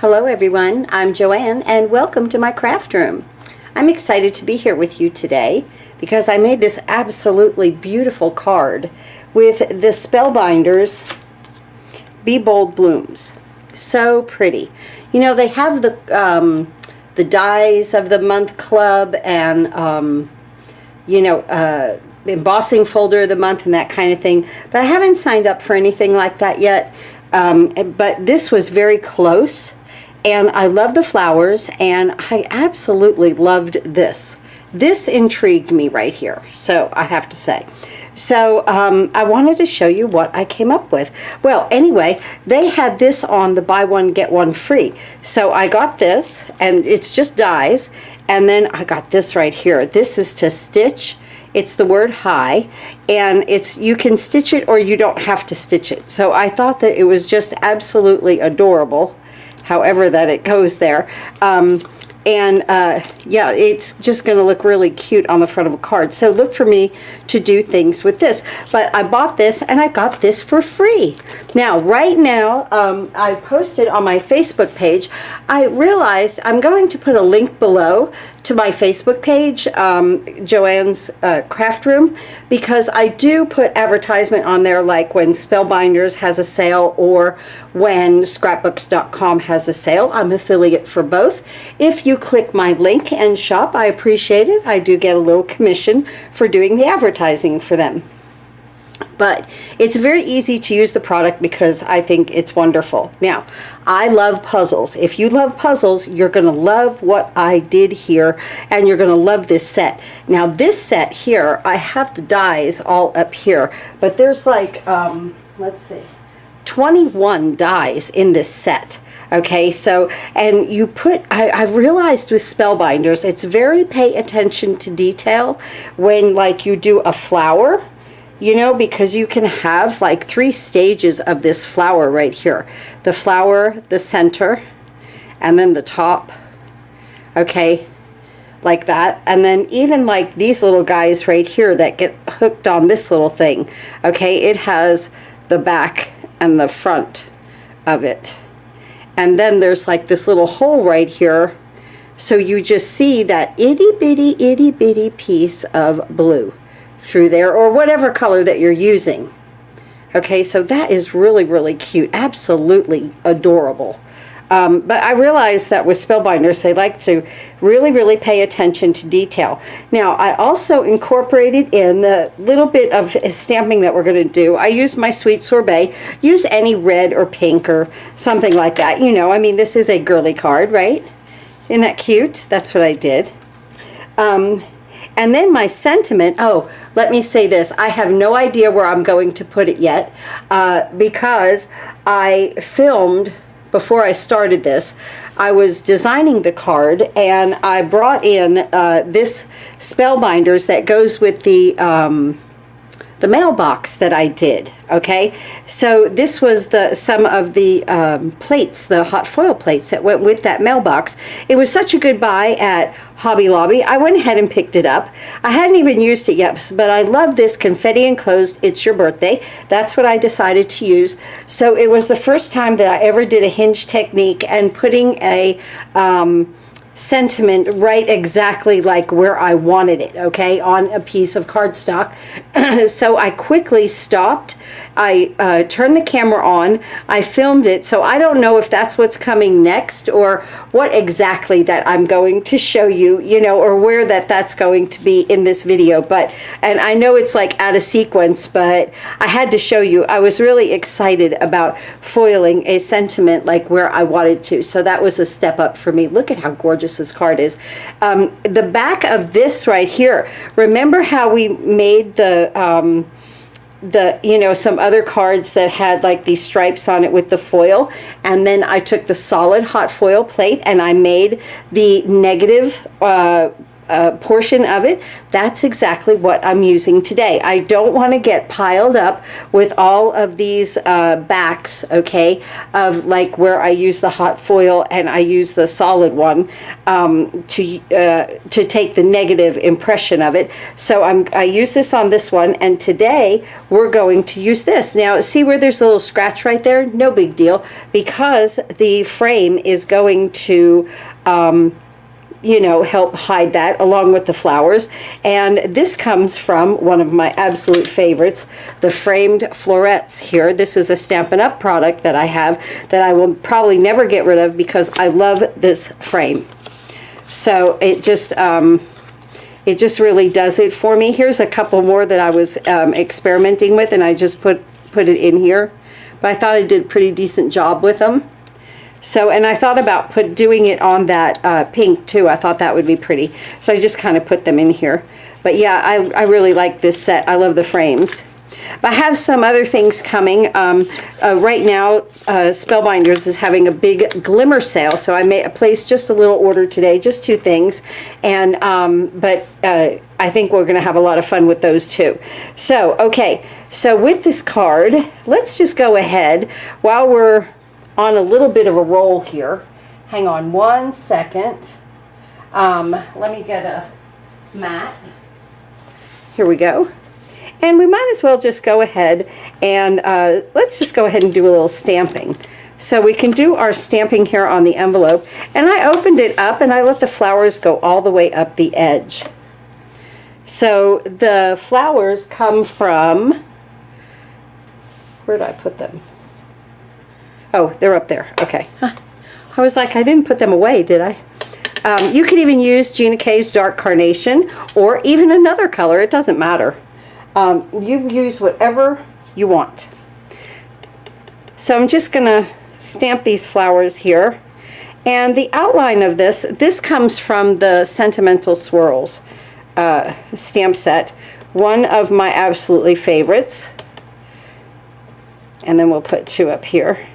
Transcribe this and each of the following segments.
Hello everyone, I'm Joanne and welcome to my craft room. I'm excited to be here with you today because I made this absolutely beautiful card with the Spellbinders Be Bold Blooms. So pretty. You know, they have the Dies of the Month Club and embossing folder of the month and that kind of thing, but I haven't signed up for anything like that yet. But this was very close, and I love the flowers, and I absolutely loved this. This intrigued me right here, so I have to say. So I wanted to show you what I came up with. Well, anyway, they had this on the buy one get one free. So I got this, and it's just dies, and then I got this right here. This is to stitch. It's the word hi, and you can stitch it or you don't have to stitch it. So I thought that it was just absolutely adorable, however that it goes there. Yeah, it's just going to look really cute on the front of a card. So look for me to do things with this. But I bought this and I got this for free. Now, right now, I posted on my Facebook page. I realized I'm going to put a link below to my Facebook page, Joanne's Craft Room, because I do put advertisement on there, like when Spellbinders has a sale or when scrapbooks.com has a sale. I'm affiliate for both. If you click my link and shop, I appreciate it. I do get a little commission for doing the advertising for them. But it's very easy to use the product because I think it's wonderful. Now, I love puzzles. If you love puzzles, you're going to love what I did here, and you're going to love this set. Now, this set here, I have the dies all up here, but there's like, let's see, 21 dies in this set. Okay, so, and you put, I've realized with Spellbinders, it's very pay attention to detail when like you do a flower. You know, because you can have like 3 stages of this flower right here. The flower, the center, and then the top. Okay, like that. And then even like these little guys right here that get hooked on this little thing. Okay, it has the back and the front of it. And then there's like this little hole right here. So you just see that itty bitty piece of blue through there, or whatever color that you're using. Okay, so that is really, really cute. Absolutely adorable. But I realized that with Spellbinders, they like to really, really pay attention to detail. Now, I also incorporated in the little bit of stamping that we're going to do. I used my Sweet Sorbet. Use any red or pink or something like that. You know, I mean, this is a girly card, right? Isn't that cute? That's what I did. And then my sentiment, oh, let me say this. I have no idea where I'm going to put it yet because I filmed, before I started this, I was designing the card and I brought in this Spellbinders that goes with the mailbox that I did. Okay, so this was some of the plates, the hot foil plates that went with that mailbox. It was such a good buy at Hobby Lobby. I went ahead and picked it up. I hadn't even used it yet, but I love this confetti enclosed It's Your Birthday. That's what I decided to use. So it was the first time that I ever did a hinge technique and putting a sentiment right exactly like where I wanted it, okay, on a piece of cardstock. So I quickly stopped. I turned the camera on. I filmed it. So I don't know if that's what's coming next or what exactly that I'm going to show you, you know, or where that's going to be in this video. But, and I know it's like out of sequence, but I had to show you. I was really excited about foiling a sentiment like where I wanted to. So that was a step up for me. Look at how gorgeous this card is. The back of this right here, remember how we made you know, some other cards that had like these stripes on it with the foil, and then I took the solid hot foil plate and I made the negative portion of it, that's exactly what I'm using today. I don't want to get piled up with all of these backs, okay, of like where I use the hot foil and I use the solid one to take the negative impression of it. So I use this on this one, and today we're going to use this. Now see where there's a little scratch right there? No big deal, because the frame is going to you know, help hide that along with the flowers. And this comes from one of my absolute favorites, the framed florets here. This is a Stampin' Up! Product that I have that I will probably never get rid of because I love this frame. So it just really does it for me. Here's a couple more that I was experimenting with, and I just put it in here. But I thought I did a pretty decent job with them. So, and I thought about doing it on that pink too. I thought that would be pretty. So I just kind of put them in here. But yeah, I really like this set. I love the frames. But I have some other things coming. Right now, Spellbinders is having a big glimmer sale. So I placed just a little order today, just 2 things. And but I think we're going to have a lot of fun with those too. So, okay. So with this card, let's just go ahead while we're on a little bit of a roll here. Hang on 1 second. Let me get a mat. Here we go. And we might as well just go ahead and let's just go ahead and do a little stamping. So we can do our stamping here on the envelope. And I opened it up and I let the flowers go all the way up the edge. So the flowers come from, where did I put them? Oh, they're up there. Okay. I was like, I didn't put them away, did I? You can even use Gina K's Dark Carnation or even another color. It doesn't matter. You use whatever you want. So I'm just going to stamp these flowers here. And the outline of this comes from the Sentimental Swirls stamp set. One of my absolutely favorites. And then we'll put 2 up here.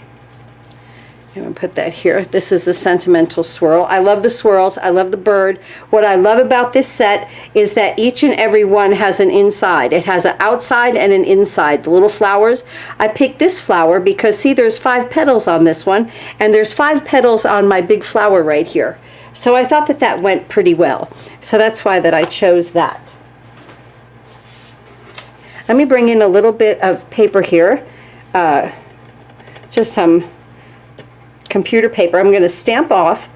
I'm going to put that here. This is the Sentimental Swirl. I love the swirls. I love the bird. What I love about this set is that each and every one has an inside. It has an outside and an inside. The little flowers. I picked this flower because, see, there's 5 petals on this one, and there's 5 petals on my big flower right here. So I thought that that went pretty well. So that's why that I chose that. Let me bring in a little bit of paper here. Just some computer paper. I'm going to stamp off.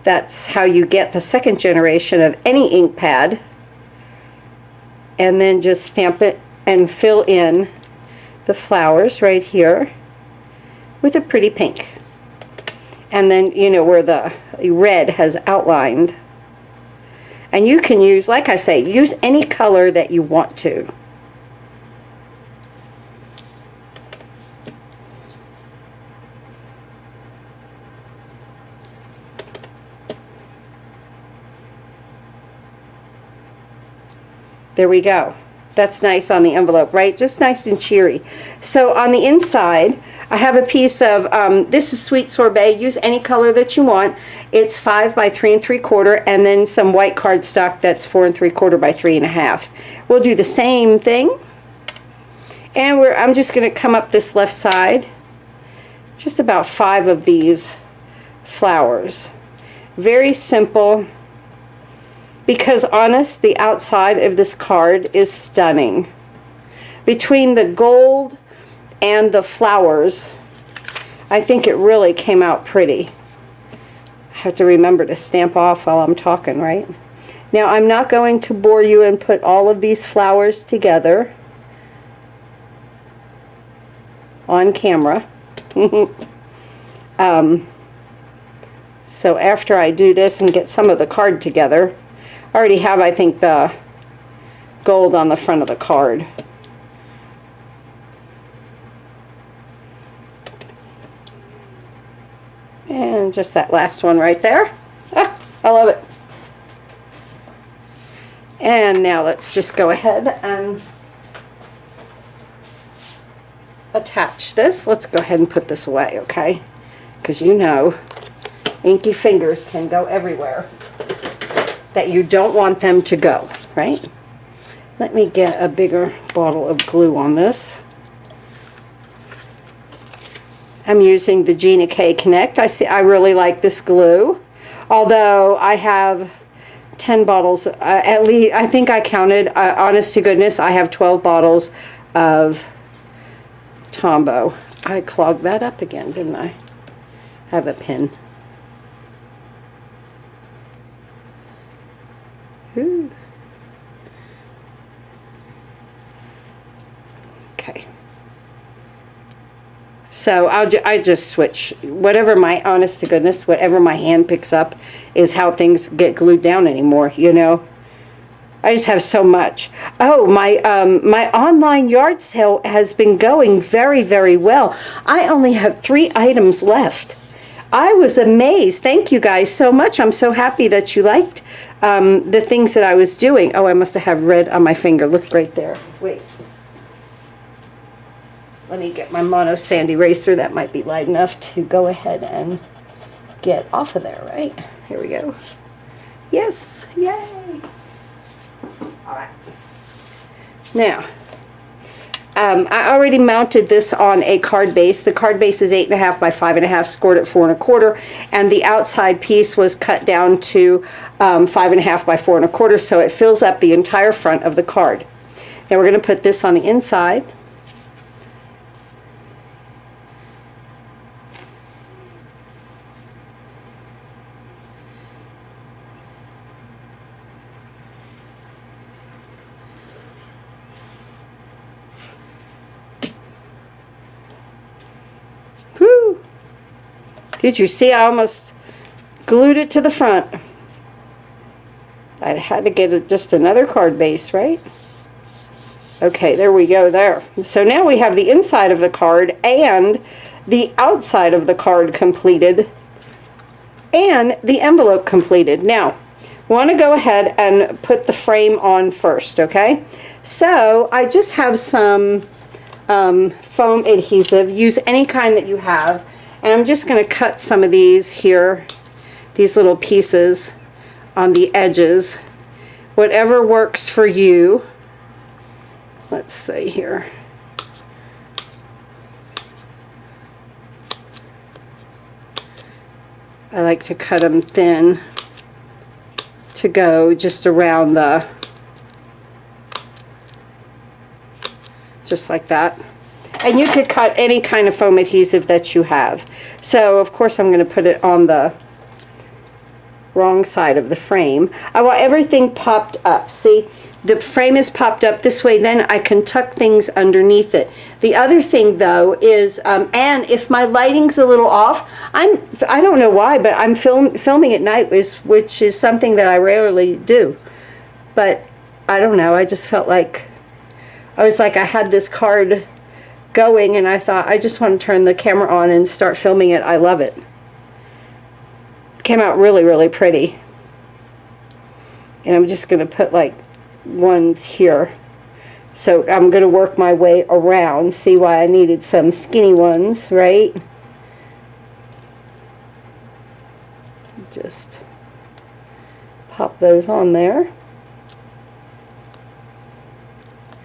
That's how you get the 2nd generation of any ink pad. And then just stamp it and fill in the flowers right here with a pretty pink. And then, you know, where the red has outlined. And you can use, like I say, use any color that you want to. There we go. That's nice on the envelope, right? Just nice and cheery. So on the inside, I have a piece of, this is Sweet Sorbet. Use any color that you want. It's 5 by 3 3/4, and then some white cardstock that's 4 3/4 by 3 1/2. We'll do the same thing. And I'm just going to come up this left side. Just about 5 of these flowers. Very simple. Because honest, the outside of this card is stunning. Between the gold and the flowers, I think it really came out pretty. I have to remember to stamp off while I'm talking, right? Now, I'm not going to bore you and put all of these flowers together on camera. So after I do this and get some of the card together, I already have, I think, the gold on the front of the card. And just that last one right there. Ah, I love it. And now let's just go ahead and attach this. Let's go ahead and put this away, okay? Because you know, inky fingers can go everywhere. that you don't want them to go, right? Let me get a bigger bottle of glue on this. I'm using the Gina K Connect. I really like this glue. Although I have 10 bottles, at least, I think I counted, honest to goodness, I have 12 bottles of Tombow. I clogged that up again, didn't I? Have a pin. Ooh. Okay. So I just switch. Whatever my, honest to goodness, whatever my hand picks up is how things get glued down anymore, you know. I just have so much. Oh, my my online yard sale has been going very, very well. I only have 3 items left. I was amazed. Thank you guys so much. I'm so happy that you liked the things that I was doing. Oh, I must have red on my finger. Look right there. Wait. Let me get my mono sand eraser. That might be light enough to go ahead and get off of there, right? Here we go. Yes, yay. All right. Now, I already mounted this on a card base. The card base is 8.5 by 5.5, scored at 4 1/4, and the outside piece was cut down to 5.5 by 4 1/4, so it fills up the entire front of the card. Now we're going to put this on the inside. Whew. Did you see? I almost glued it to the front. I had to get just another card base, right? Okay, there we go there. So now we have the inside of the card and the outside of the card completed and the envelope completed. Now, want to go ahead and put the frame on first, okay? So I just have some foam adhesive. Use any kind that you have, and I'm just going to cut some of these here, these little pieces on the edges, whatever works for you. Let's see here. I like to cut them thin to go just around the, just like that. And you could cut any kind of foam adhesive that you have. So of course I'm going to put it on the wrong side of the frame. I want everything popped up. See, the frame is popped up this way, then I can tuck things underneath it. The other thing though is, and if my lighting's a little off, I don't know why, but I'm filming at night, which is something that I rarely do. But I don't know, I just felt like, I was like, I had this card going and I thought, I just want to turn the camera on and start filming it. I love it. Came out really, really pretty. And I'm just going to put like ones here. So I'm going to work my way around. See why I needed some skinny ones, right? Just pop those on there.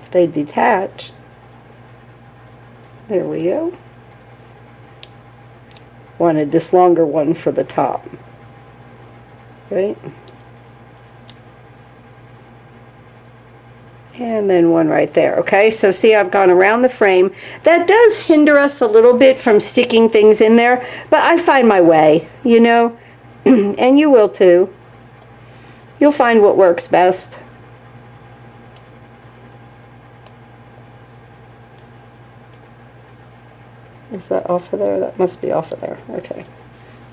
If they detach. There we go. Wanted this longer one for the top. Right? And then one right there. Okay, so see, I've gone around the frame. That does hinder us a little bit from sticking things in there, but I find my way, you know, and you will too. You'll find what works best. Is that off of there? That must be off of there. Okay.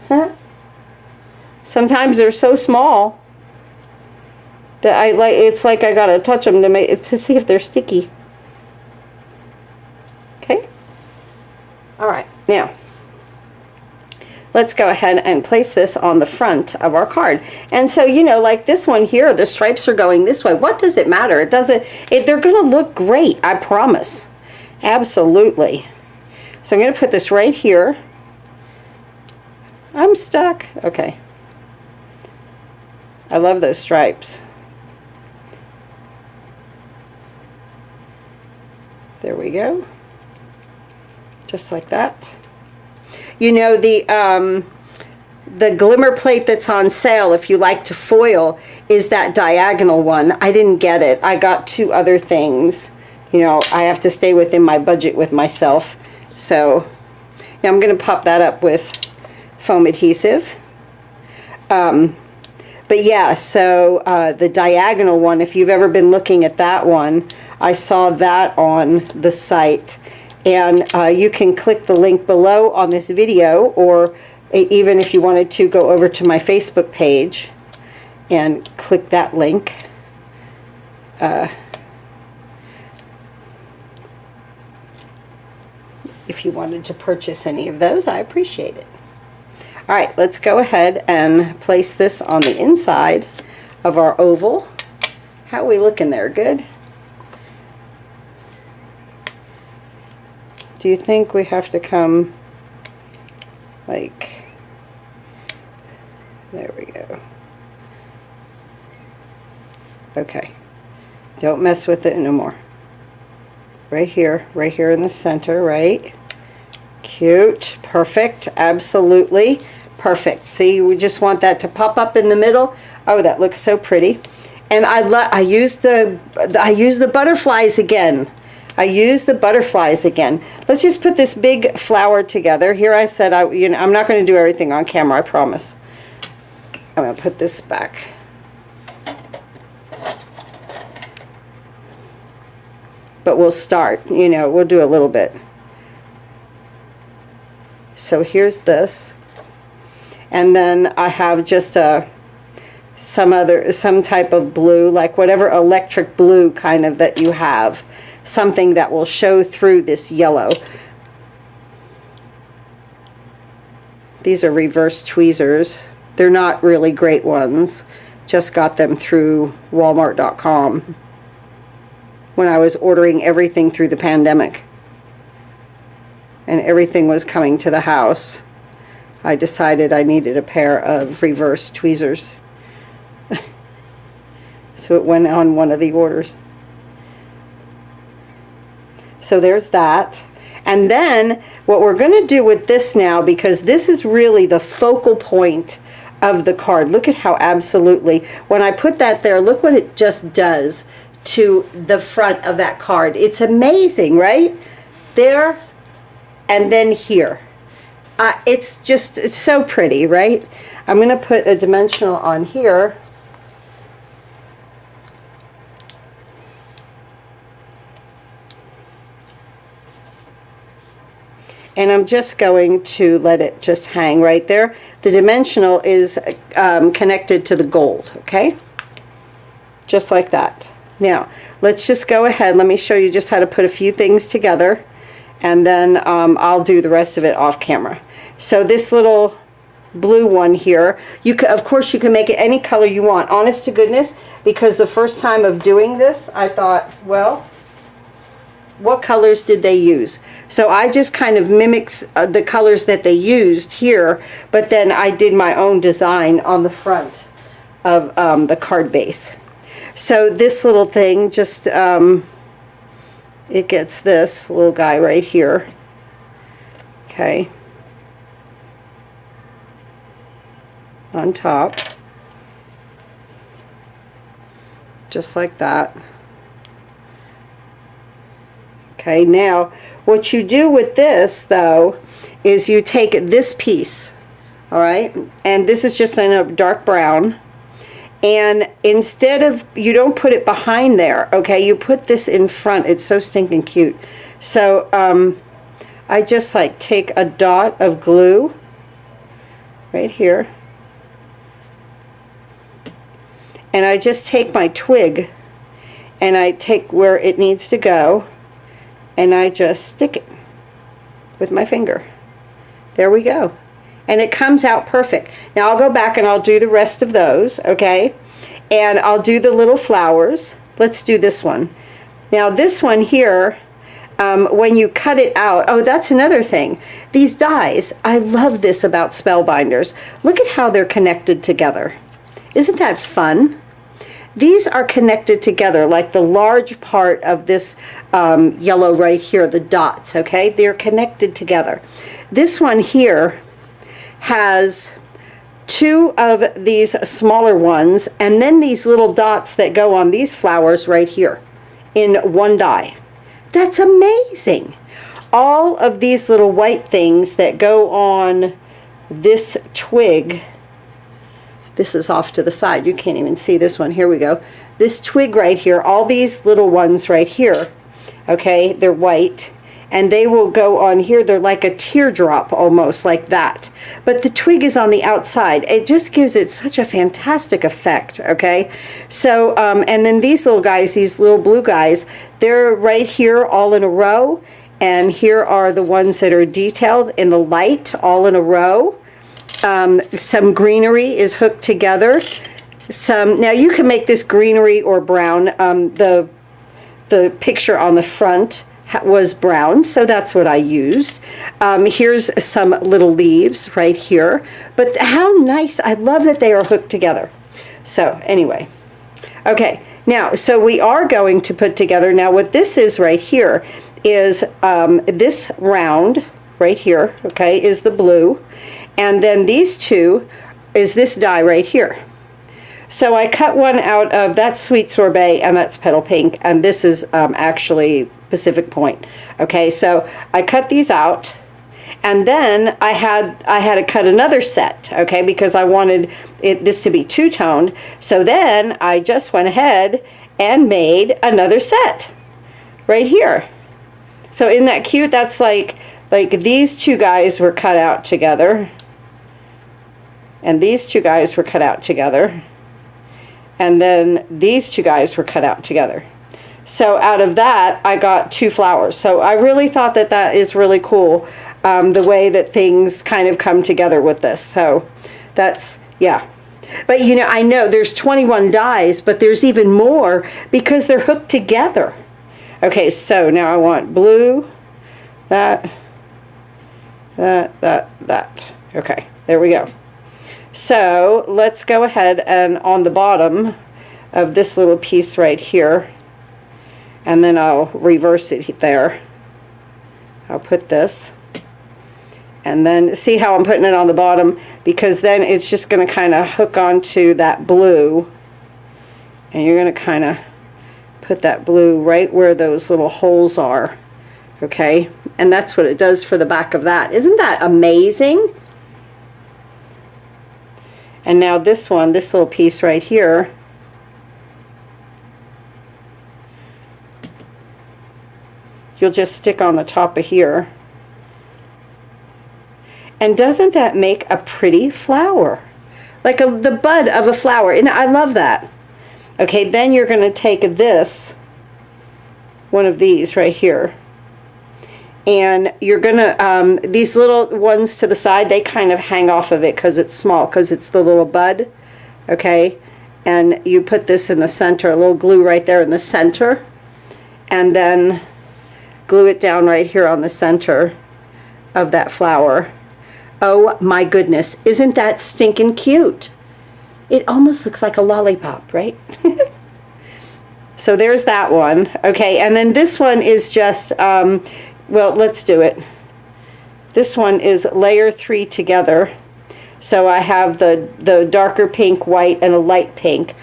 Huh? Sometimes they're so small that it's like I gotta touch them to see if they're sticky. Okay. All right. Now, let's go ahead and place this on the front of our card. And so, you know, like this one here, the stripes are going this way. What does it matter? It doesn't. They're gonna look great. I promise. Absolutely. So I'm going to put this right here. I'm stuck. Okay. I love those stripes. There we go. Just like that. You know, the glimmer plate that's on sale, if you like to foil, is that diagonal one. I didn't get it. I got 2 other things. You know, I have to stay within my budget with myself. So now I'm going to pop that up with foam adhesive. But yeah, so the diagonal one, if you've ever been looking at that one, I saw that on the site. And you can click the link below on this video, or even if you wanted to, go over to my Facebook page and click that link. If you wanted to purchase any of those, I appreciate it. All right, let's go ahead and place this on the inside of our oval. How are we looking there? Good? Do you think we have to come like, there we go. Okay, don't mess with it no more. Right here in the center, right? Cute, perfect, absolutely perfect. See, we just want that to pop up in the middle. Oh, that looks so pretty. And I use the butterflies again. I use the butterflies again. Let's just put this big flower together. Here I said, I'm not going to do everything on camera, I promise. I'm going to put this back. But we'll start, we'll do a little bit. So here's this. And then I have just some type of blue, like whatever electric blue kind of that you have. Something that will show through this yellow. These are reverse tweezers. They're not really great ones. Just got them through Walmart.com when I was ordering everything through the pandemic. And everything was coming to the house. I decided I needed a pair of reverse tweezers. So it went on one of the orders. So there's that. And then what we're going to do with this now, because this is really the focal point of the card. Look at how absolutely, when I put that there, look what it just does to the front of that card. It's amazing, right? There and then here. It's so pretty, right? I'm going to put a dimensional on here. And I'm just going to let it just hang right there. The dimensional is connected to the gold, okay? Just like that. Now, let's just go ahead. Let me show you just how to put a few things together. And then I'll do the rest of it off camera. So this little blue one here, of course you can make it any color you want. Honest to goodness, because the first time of doing this, I thought, well, what colors did they use? So I just kind of mimics the colors that they used here, but then I did my own design on the front of the card base. So this little thing just, it gets this little guy right here. Okay. On top. Just like that. Okay, now what you do with this though is you take this piece, all right, and this is just in a dark brown, and instead of, you don't put it behind there, okay, you put this in front. It's so stinking cute. So I just like take a dot of glue right here, and I just take my twig and I take where it needs to go, and I just stick it with my finger. There we go. And it comes out perfect. Now I'll go back and I'll do the rest of those, okay? And I'll do the little flowers. Let's do this one. Now this one here, when you cut it out, oh, that's another thing. These dies, I love this about Spellbinders. Look at how they're connected together. Isn't that fun? These are connected together, like the large part of this yellow right here, the dots, okay? They're connected together. This one here has two of these smaller ones, and then these little dots that go on these flowers right here in one die. That's amazing. All of these little white things that go on this twig, this is off to the side, you can't even see this one, here we go. This twig right here, all these little ones right here, okay, they're white, and they will go on here, they're like a teardrop almost, like that. But the twig is on the outside. It just gives it such a fantastic effect, okay? So, and then these little guys, these little blue guys, they're right here all in a row, and here are the ones that are detailed in the light, all in a row. Some greenery is hooked together. Now you can make this greenery or brown. The picture on the front was brown, so that's what I used. Here's some little leaves right here. But how nice. I love that they are hooked together. So anyway, okay. Now, so we are going to put together, now what this is right here is this round right here, okay, is the blue. And then these two is this die right here. So I cut one out of, that's Sweet Sorbet and that's Petal Pink, and this is actually Pacific Point. Okay, so I cut these out, and then I had to cut another set, okay, because I wanted this to be two-toned. So then I just went ahead and made another set right here. So isn't that cute? That's like these two guys were cut out together, and these two guys were cut out together, and then these two guys were cut out together. So out of that, I got two flowers. So I really thought that that is really cool, the way that things kind of come together with this. So that's, yeah. But you know, I know there's 21 dies, but there's even more because they're hooked together. Okay, so now I want blue, that. Okay, there we go. So let's go ahead and on the bottom of this little piece right here, and then I'll reverse it there. I'll put this, and then see how I'm putting it on the bottom, because then it's just going to kind of hook onto that blue, and you're going to kind of put that blue right where those little holes are, okay? And that's what it does for the back of that. Isn't that amazing? And now this one, this little piece right here, you'll just stick on the top of here. And doesn't that make a pretty flower? Like the bud of a flower. And I love that. Okay, then you're going to take this, one of these right here, and you're going to, these little ones to the side, they kind of hang off of it because it's small, because it's the little bud, okay? And you put this in the center, a little glue right there in the center, and then glue it down right here on the center of that flower. Oh my goodness, isn't that stinking cute? It almost looks like a lollipop, right? So there's that one. Okay, and then this one is just, well, let's do it. This one is layer 3 together. So I have the darker pink, white, and a light pink.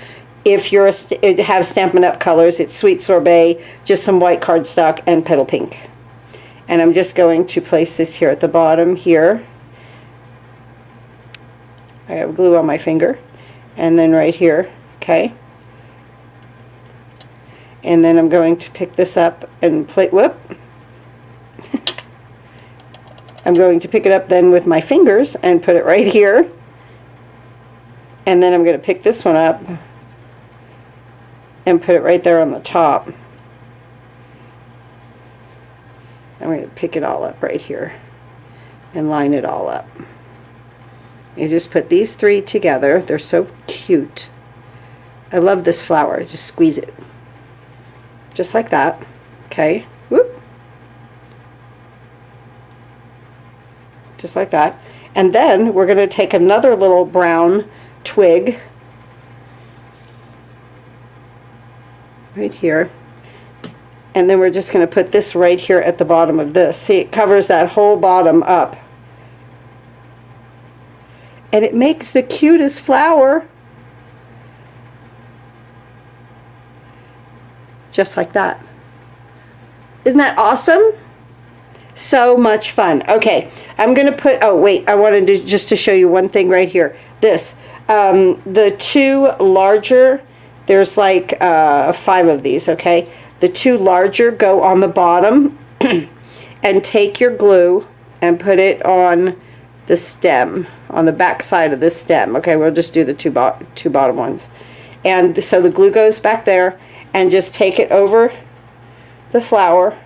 If you're have Stampin' Up! Colors, it's Sweet Sorbet, just some white cardstock, and Petal Pink. And I'm just going to place this here at the bottom here. I have glue on my finger. And then right here, okay? And then I'm going to pick this up and whoop. I'm going to pick it up then with my fingers and put it right here. And then I'm going to pick this one up and put it right there on the top. I'm going to pick it all up right here and line it all up. You just put these 3 together. They're so cute. I love this flower. Just squeeze it. Just like that. Okay. Whoop. Just like that. And then we're going to take another little brown twig. right here. And then we're just going to put this right here at the bottom of this. See, it covers that whole bottom up. And it makes the cutest flower. Just like that. Isn't that awesome? So much fun. Okay, I'm going to put, oh wait, I wanted to just to show you one thing right here. This, the two larger, there's like 5 of these, okay? The 2 larger go on the bottom and take your glue and put it on the stem, on the back side of the stem. Okay, we'll just do the two bottom ones. And so the glue goes back there, and just take it over the flower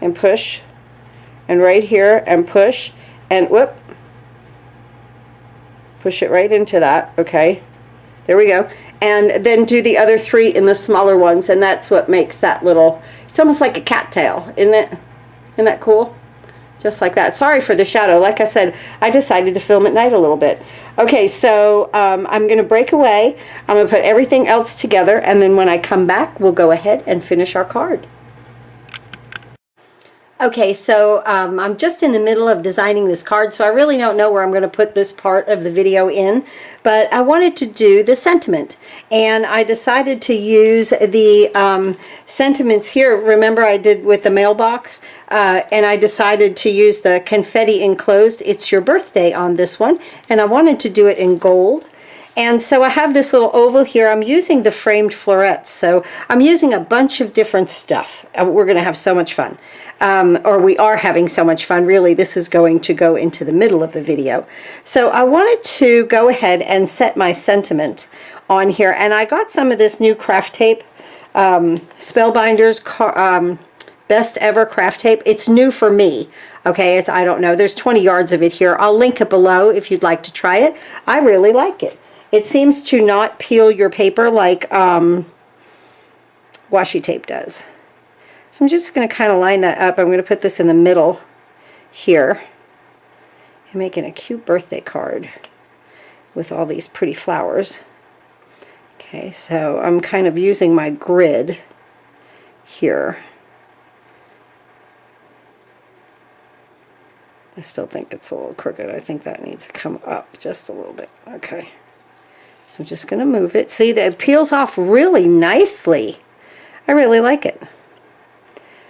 and push, and right here and push, and whoop, push it right into that. Okay, there we go. And then do the other 3 in the smaller ones, and that's what makes that little, it's almost like a cattail, isn't it? Isn't that cool? Just like that. Sorry for the shadow. Like I said, I decided to film at night a little bit. Okay, so I'm going to break away. I'm going to put everything else together, and then when I come back, we'll go ahead and finish our card. Okay, so I'm just in the middle of designing this card, so I really don't know where I'm going to put this part of the video in, but I wanted to do the sentiment, and I decided to use the sentiments here. Remember I did with the mailbox, and I decided to use the confetti enclosed "It's Your Birthday" on this one, and I wanted to do it in gold. And so I have this little oval here. I'm using the framed florets, so I'm using a bunch of different stuff. We're going to have so much fun. Or we are having so much fun. Really, this is going to go into the middle of the video. So I wanted to go ahead and set my sentiment on here. And I got some of this new craft tape, Spellbinders Best Ever craft tape. It's new for me. Okay, I don't know. There's 20 yards of it here. I'll link it below if you'd like to try it. I really like it. It seems to not peel your paper like washi tape does. So I'm just going to kind of line that up. I'm going to put this in the middle here. I'm making a cute birthday card with all these pretty flowers. Okay, so I'm kind of using my grid here. I still think it's a little crooked. I think that needs to come up just a little bit. Okay. So I'm just going to move it. See, that it peels off really nicely. I really like it.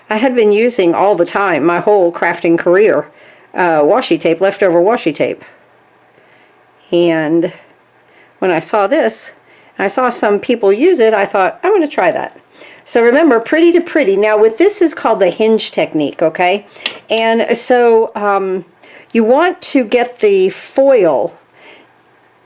I had been using all the time, my whole crafting career, washi tape, leftover washi tape. And when I saw this, I saw some people use it, I thought, I'm going to try that. So remember, pretty to pretty. Now with this is called the hinge technique, okay? And so you want to get the foil,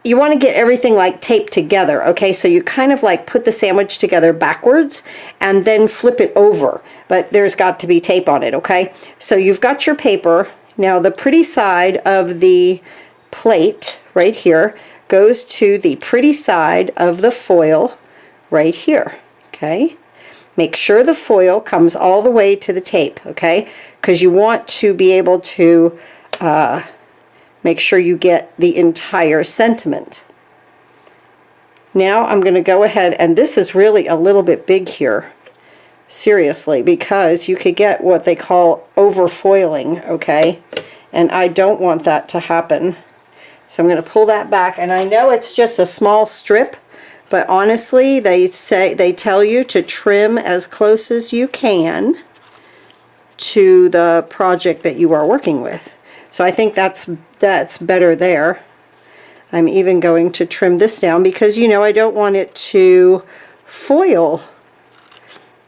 you want to get everything like taped together, okay? So you kind of like put the sandwich together backwards and then flip it over. But there's got to be tape on it, okay? So you've got your paper. Now the pretty side of the plate right here goes to the pretty side of the foil right here, okay? Make sure the foil comes all the way to the tape, okay? Because you want to be able to make sure you get the entire sentiment. Now I'm going to go ahead, and this is really a little bit big here, seriously, because you could get what they call overfoiling, okay? And I don't want that to happen. So I'm going to pull that back, and I know it's just a small strip, but honestly, they tell you to trim as close as you can to the project that you are working with. So I think that's better there. I'm even going to trim this down because, you know, I don't want it to foil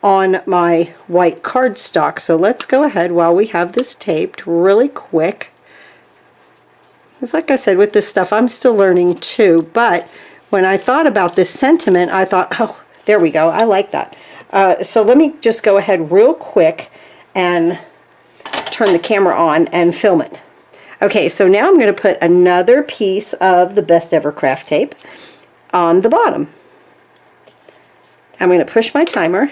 on my white cardstock. So let's go ahead while we have this taped really quick. It's like I said, with this stuff, I'm still learning too, but when I thought about this sentiment, I thought, oh, there we go. I like that. So let me just go ahead real quick and turn the camera on and film it. Okay, so now I'm going to put another piece of the Best Ever craft tape on the bottom. I'm going to push my timer.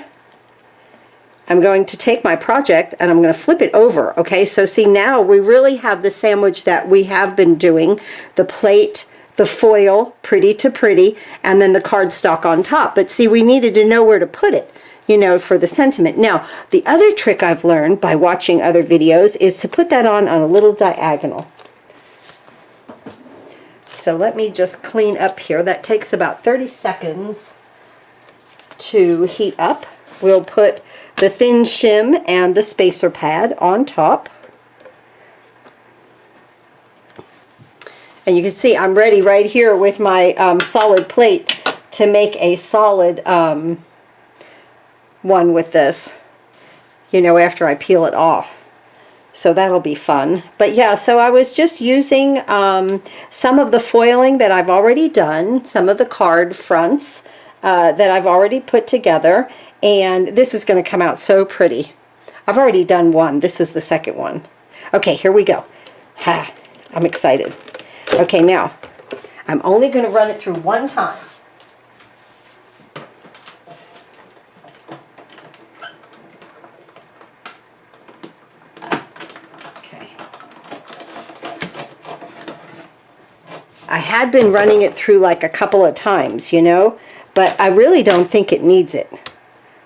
I'm going to take my project and I'm going to flip it over. Okay, so see, now we really have the sandwich that we have been doing, the plate, the foil pretty to pretty, and then the cardstock on top. But see, we needed to know where to put it, you know, for the sentiment. Now, the other trick I've learned by watching other videos is to put that on a little diagonal. So let me just clean up here. That takes about 30 seconds to heat up. We'll put the thin shim and the spacer pad on top. And you can see I'm ready right here with my solid plate to make a solid one with this, you know, after I peel it off. So that'll be fun. But yeah, so I was just using some of the foiling that I've already done, some of the card fronts that I've already put together, and this is going to come out so pretty. I've already done one. This is the second one. Okay, here we go. Ha, I'm excited. Okay, now, I'm only going to run it through one time. Okay. I had been running it through like a couple of times, you know, but I really don't think it needs it. I'm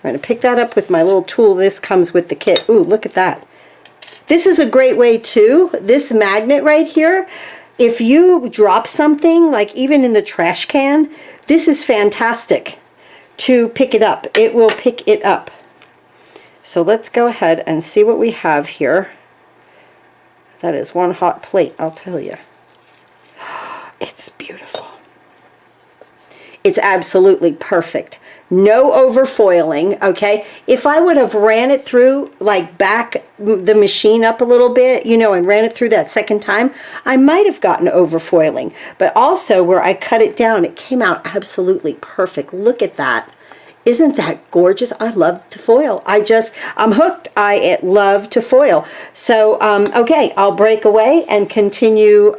going to pick that up with my little tool. This comes with the kit. Ooh, look at that. This is a great way too. This magnet right here, if you drop something, like even in the trash can, this is fantastic to pick it up. It will pick it up. So let's go ahead and see what we have here. That is one hot plate, I'll tell you. It's beautiful. It's absolutely perfect. No overfoiling, okay? If I would have ran it through, like back the machine up a little bit, you know, and ran it through that second time, I might have gotten overfoiling. But also where I cut it down, it came out absolutely perfect. Look at that. Isn't that gorgeous? I love to foil. I'm hooked. I love to foil. So, okay, I'll break away and continue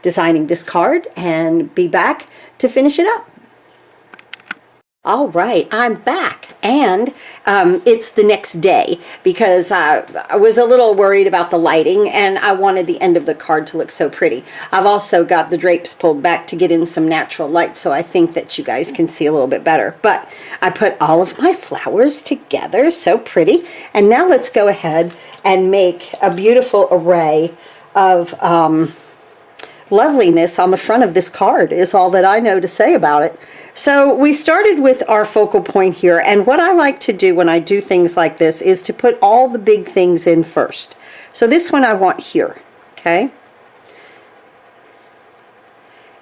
designing this card and be back to finish it up. All right, I'm back, and it's the next day because I was a little worried about the lighting, and I wanted the end of the card to look so pretty. I've also got the drapes pulled back to get in some natural light, so I think that you guys can see a little bit better. But I put all of my flowers together, so pretty, and now let's go ahead and make a beautiful array of loveliness on the front of this card is all that I know to say about it. So we started with our focal point here, and what I like to do when I do things like this is to put all the big things in first. So this one I want here, okay?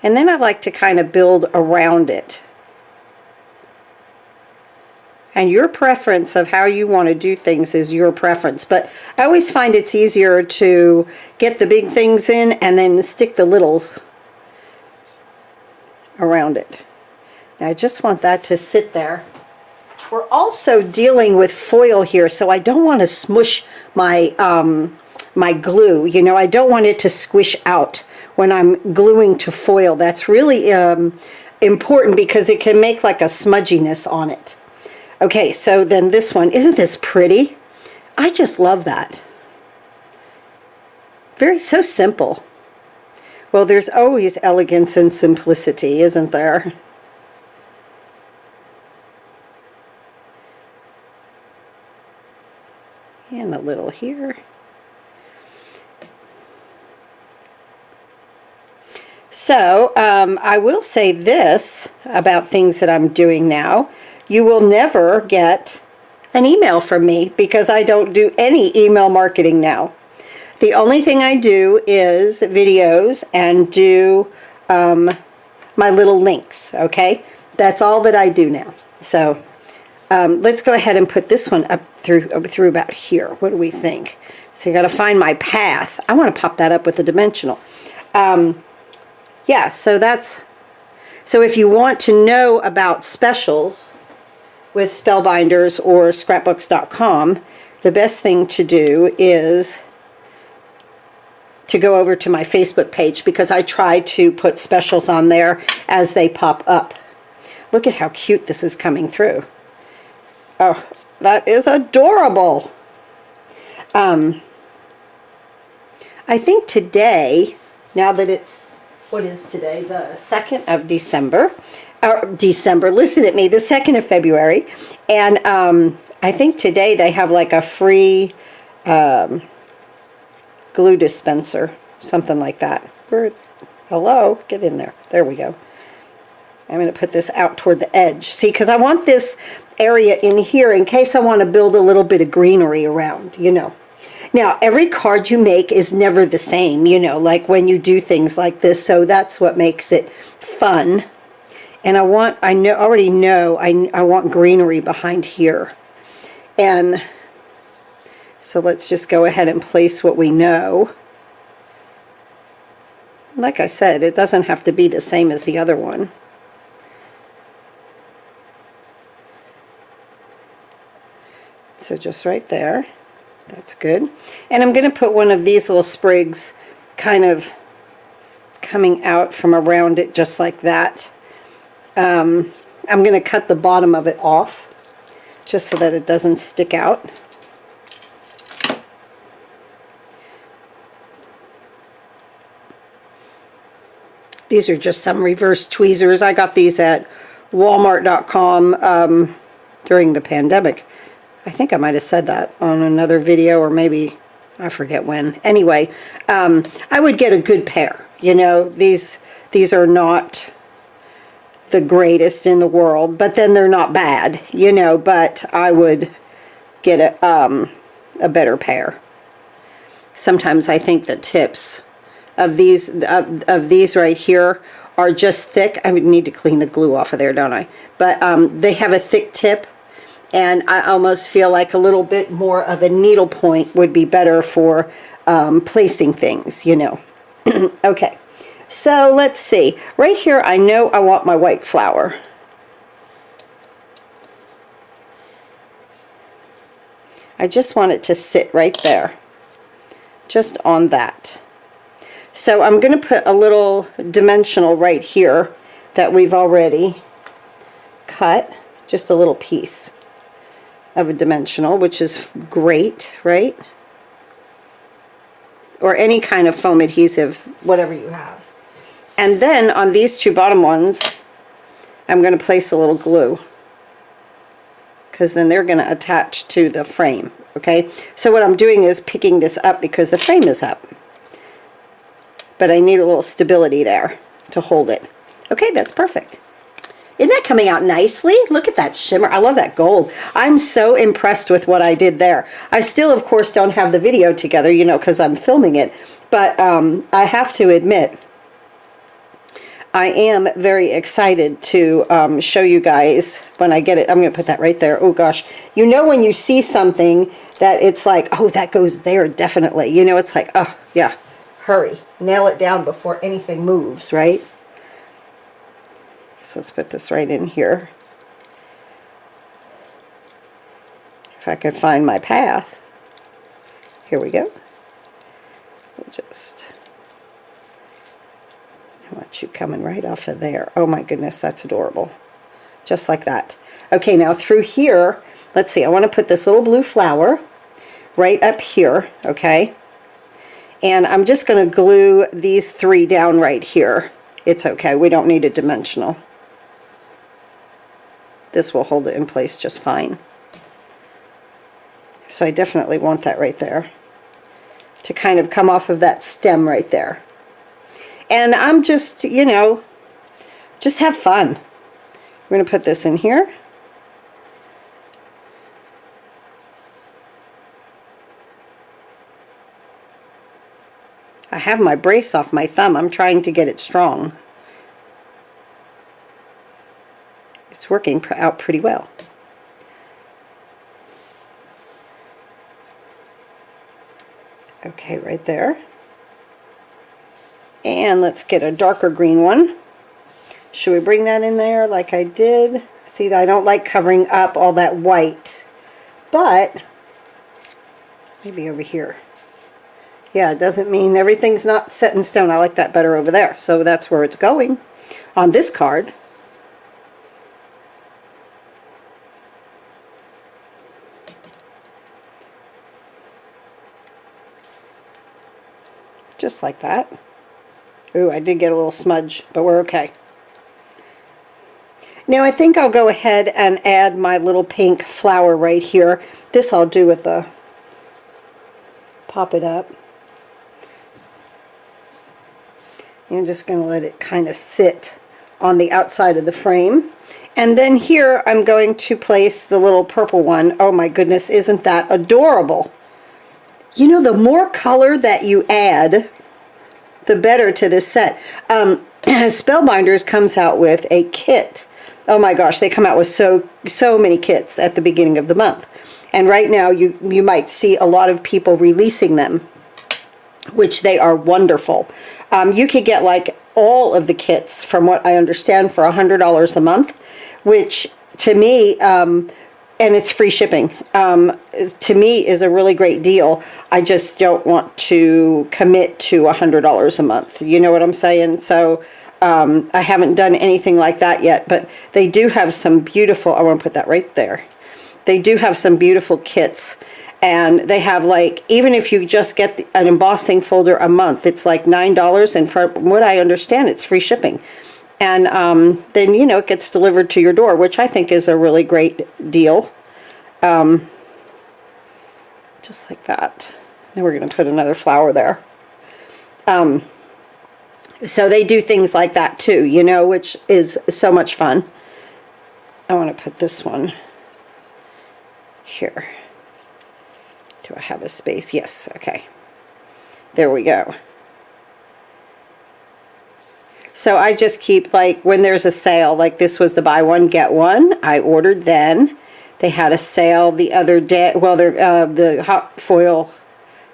And then I like to kind of build around it. And your preference of how you want to do things is your preference. But I always find it's easier to get the big things in and then stick the littles around it. Now I just want that to sit there. We're also dealing with foil here, so I don't want to smush my my glue. You know, I don't want it to squish out when I'm gluing to foil. That's really important because it can make like a smudginess on it. Okay, so then this one, isn't this pretty? I just love that. So simple. Well, there's always elegance and simplicity, isn't there? And a little here. So, I will say this about things that I'm doing now. You will never get an email from me because I don't do any email marketing now. The only thing I do is videos and do my little links, okay? That's all that I do now. So let's go ahead and put this one up through about here. What do we think? So you got to find my path. I want to pop that up with a dimensional. Yeah, so if you want to know about specials with Spellbinders or scrapbooks.com, the best thing to do is to go over to my Facebook page because I try to put specials on there as they pop up. Look at how cute this is coming through. Oh, that is adorable. I think today, now that it's what is today? The 2nd of December. December, listen at me, the 2nd of February. And I think today they have like a free glue dispenser, something like that. Hello, get in there. There we go. I'm going to put this out toward the edge. See, because I want this area in here in case I want to build a little bit of greenery around, you know. Now, every card you make is never the same, you know, like when you do things like this. So that's what makes it fun. And I already know I want greenery behind here. And so let's just go ahead and place what we know. Like I said, it doesn't have to be the same as the other one. So just right there. That's good. And I'm going to put one of these little sprigs kind of coming out from around it just like that. I'm going to cut the bottom of it off just so that it doesn't stick out. These are just some reverse tweezers. I got these at Walmart.com during the pandemic. I think I might have said that on another video, or maybe I forget when. Anyway, I would get a good pair. You know, these are not the greatest in the world, but then they're not bad, you know, but I would get a better pair. Sometimes I think the tips of these right here are just thick. I would need to clean the glue off of there, don't I? But they have a thick tip, and I almost feel like a little bit more of a needle point would be better for placing things, you know. Okay, so let's see. Right here, I know I want my white flower. I just want it to sit right there, just on that. So I'm going to put a little dimensional right here that we've already cut, just a little piece of a dimensional, which is great, right? Or any kind of foam adhesive, whatever you have. And then on these two bottom ones, I'm going to place a little glue, because then they're going to attach to the frame, okay? So what I'm doing is picking this up because the frame is up. But I need a little stability there to hold it. Okay, that's perfect. Isn't that coming out nicely? Look at that shimmer. I love that gold. I'm so impressed with what I did there. I still, of course, don't have the video together, you know, because I'm filming it. But I have to admit, I am very excited to show you guys when I get it. I'm going to put that right there. Oh, gosh. You know when you see something that it's like, oh, that goes there definitely. You know, it's like, oh, yeah, hurry. Nail it down before anything moves, right? So let's put this right in here. If I could find my path. Here we go. We'll just... I want you coming right off of there. Oh my goodness, that's adorable. Just like that. Okay, now through here, let's see, I want to put this little blue flower right up here, okay? And I'm just going to glue these three down right here. It's okay, we don't need a dimensional. This will hold it in place just fine. So I definitely want that right there to kind of come off of that stem right there. And I'm just, you know, just have fun. We're going to put this in here. I have my brace off my thumb. I'm trying to get it strong. It's working out pretty well. Okay, right there. And let's get a darker green one. Should we bring that in there like I did? See, I don't like covering up all that white, but maybe over here. Yeah, it doesn't mean everything's not set in stone. I like that better over there. So that's where it's going on this card. Just like that. Ooh, I did get a little smudge, but we're okay. Now I think I'll go ahead and add my little pink flower right here. This I'll do with the, pop it up. I'm just going to let it kind of sit on the outside of the frame. And then here I'm going to place the little purple one. Oh my goodness, isn't that adorable? You know, the more color that you add, the better to this set. Spellbinders comes out with a kit. Oh my gosh, they come out with so many kits at the beginning of the month. And right now you might see a lot of people releasing them, which they are wonderful. You could get like all of the kits, from what I understand, for $100 a month, which to me, and it's free shipping, to me is a really great deal. I just don't want to commit to $100 a month. You know what I'm saying? So I haven't done anything like that yet, but they do have some beautiful, I want to put that right there. They do have some beautiful kits. And they have, like, even if you just get an embossing folder a month, it's like $9. And from what I understand, it's free shipping. And then, you know, it gets delivered to your door, which I think is a really great deal. Just like that. Then we're going to put another flower there. So they do things like that too, you know, which is so much fun. I want to put this one here. Do I have a space? Yes, okay. There we go. So I just keep, like, when there's a sale, like this was the buy one, get one. I ordered then. They had a sale the other day. Well, the hot foil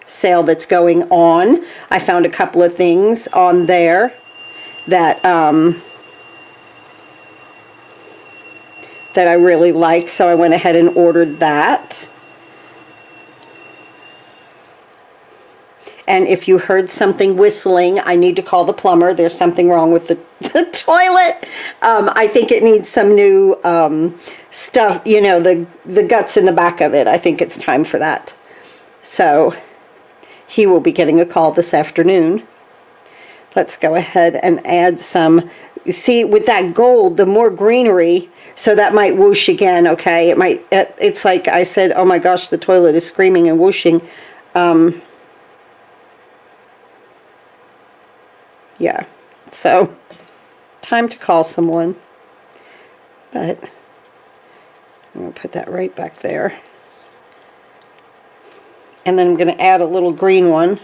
sale that's going on. I found a couple of things on there that that I really like, so I went ahead and ordered that. And if you heard something whistling, I need to call the plumber. There's something wrong with the toilet. I think it needs some new stuff, you know, the guts in the back of it. I think it's time for that. So he will be getting a call this afternoon. Let's go ahead and add some. You see, with that gold, the more greenery, so that might whoosh again, okay? It might. It's like I said, oh my gosh, the toilet is screaming and whooshing. Yeah, so time to call someone, but I'm going to put that right back there. And then I'm going to add a little green one.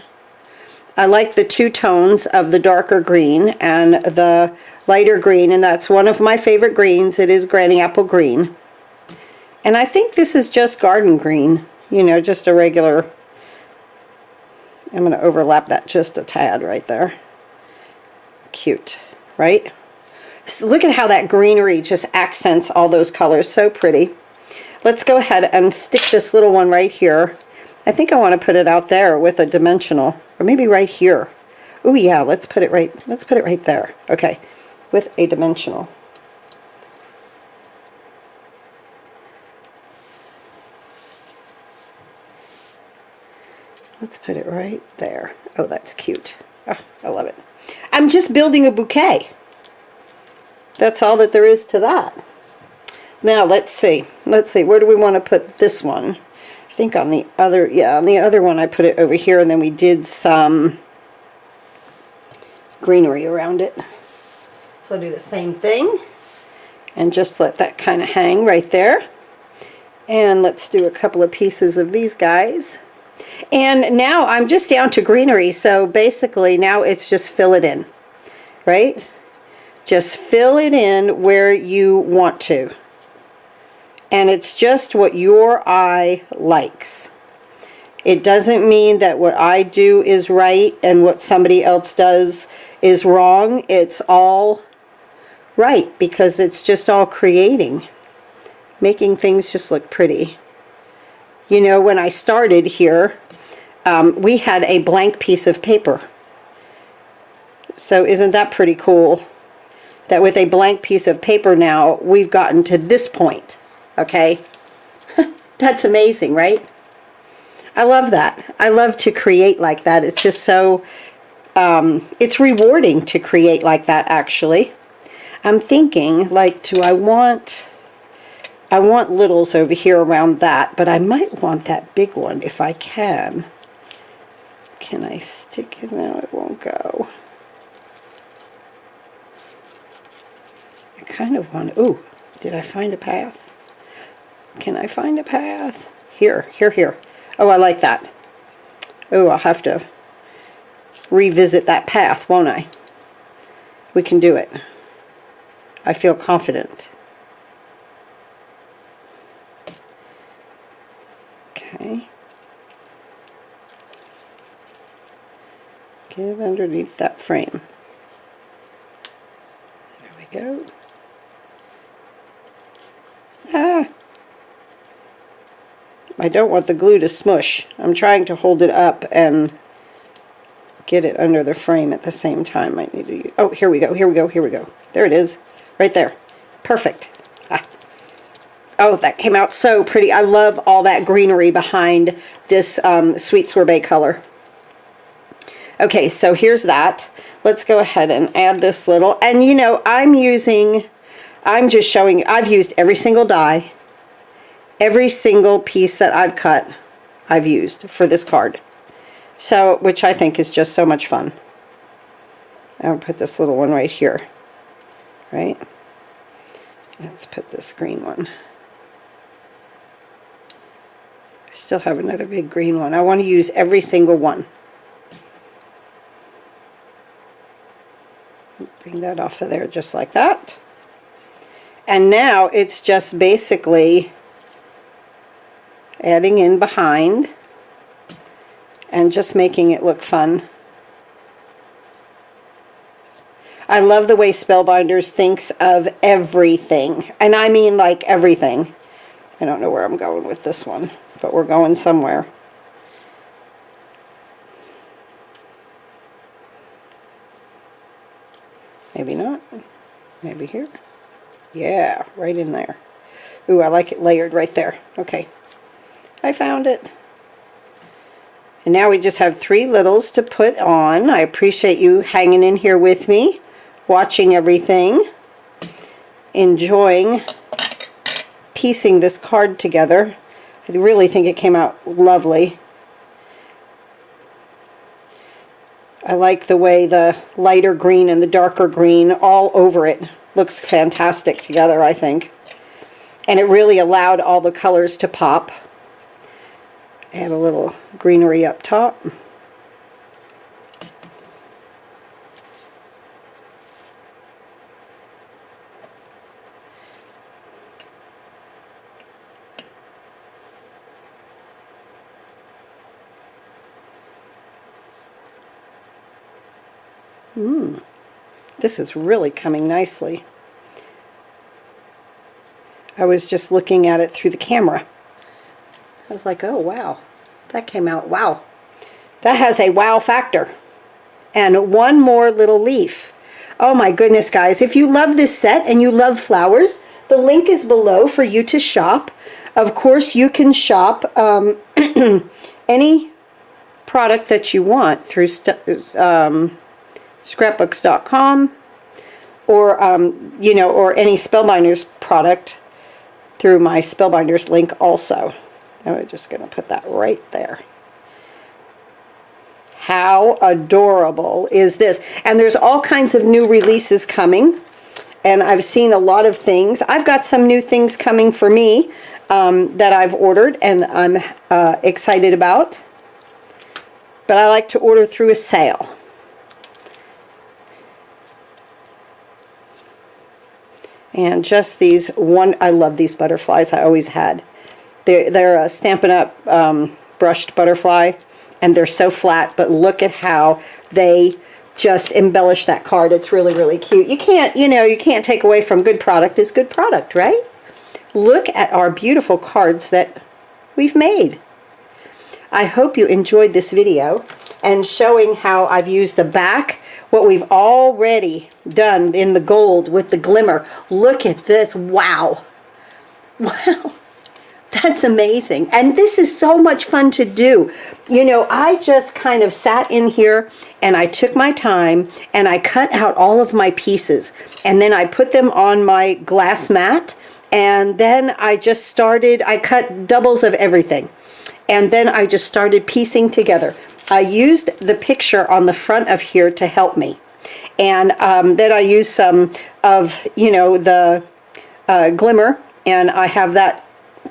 I like the two tones of the darker green and the lighter green, and that's one of my favorite greens. It is Granny Apple Green. And I think this is just garden green, you know, just a regular. I'm going to overlap that just a tad right there. Cute, right? So look at how that greenery just accents all those colors. So pretty. Let's go ahead and stick this little one right here. I think I want to put it out there with a dimensional, or maybe right here. Oh yeah, let's put it right there. Okay, with a dimensional. Let's put it right there. Oh, that's cute. Oh, I love it. I'm just building a bouquet. That's all that there is to that. Now let's see. Where do we want to put this one? I think on the other, yeah, on the other one I put it over here, and then we did some greenery around it. So I'll do the same thing and just let that kind of hang right there. And let's do a couple of pieces of these guys. And now I'm just down to greenery, so basically now it's just fill it in, right? Just fill it in where you want to. And it's just what your eye likes. It doesn't mean that what I do is right and what somebody else does is wrong. It's all right because it's just all creating, making things just look pretty. You know, when I started here, we had a blank piece of paper. So isn't that pretty cool? That with a blank piece of paper now, we've gotten to this point. Okay? That's amazing, right? I love that. I love to create like that. It's just so it's rewarding to create like that, actually. I'm thinking, like, do I want littles over here around that, but I might want that big one if I can. Can I stick it? No, it won't go. I kind of want, ooh, did I find a path? Can I find a path? Here. Oh, I like that. Oh, I'll have to revisit that path, won't I? We can do it. I feel confident. Okay. Get it underneath that frame. There we go. Ah! I don't want the glue to smush. I'm trying to hold it up and get it under the frame at the same time. I need to use, oh, here we go. There it is. Right there. Perfect. Ah. Oh, that came out so pretty. I love all that greenery behind this sweet sorbet color. Okay, so here's that. Let's go ahead and add this little. And you know, I'm just showing you, I've used every single die. Every single piece that I've cut, I've used for this card. So, which I think is just so much fun. I'll put this little one right here. Right? Let's put this green one. I still have another big green one. I want to use every single one. Bring that off of there just like that. And now it's just basically adding in behind and just making it look fun. I love the way Spellbinders thinks of everything, and I mean like everything. I don't know where I'm going with this one, but we're going somewhere. Maybe not. Maybe here. Yeah, right in there. Ooh, I like it layered right there. Okay. I found it. And now we just have 3 littles to put on. I appreciate you hanging in here with me, watching everything, enjoying piecing this card together. I really think it came out lovely. I like the way the lighter green and the darker green all over it looks fantastic together, I think. And it really allowed all the colors to pop. Add a little greenery up top. This is really coming nicely. I was just looking at it through the camera. I was like, oh wow, that came out, wow. That has a wow factor. And one more little leaf. Oh my goodness, guys, if you love this set and you love flowers, the link is below for you to shop. Of course, you can shop any product that you want through scrapbooks.com or, you know, or any Spellbinders product through my Spellbinders link also. I'm just going to put that right there. How adorable is this? And there's all kinds of new releases coming. And I've seen a lot of things. I've got some new things coming for me that I've ordered and I'm excited about. But I like to order through a sale. And just these I love these butterflies. I always had. They're a Stampin' Up! Brushed butterfly, and they're so flat, but look at how they just embellish that card. It's really, really cute. You can't, you know, you can't take away from good product is good product, right? Look at our beautiful cards that we've made. I hope you enjoyed this video and showing how I've used the back, what we've already done in the gold with the glimmer. Look at this. Wow. Wow. That's amazing. And this is so much fun to do. You know, I just kind of sat in here and I took my time and I cut out all of my pieces. And then I put them on my glass mat. And then I just started, I cut doubles of everything. And then I just started piecing together. I used the picture on the front of here to help me. And then I used some of, you know, the glimmer. And I have that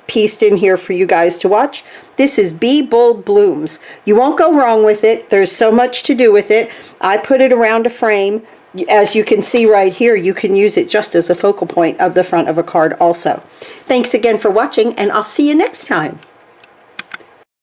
pieced in here for you guys to watch. This is Be Bold Blooms. You won't go wrong with it. There's so much to do with it. I put it around a frame. As you can see right here, you can use it just as a focal point of the front of a card also. Thanks again for watching, and I'll see you next time.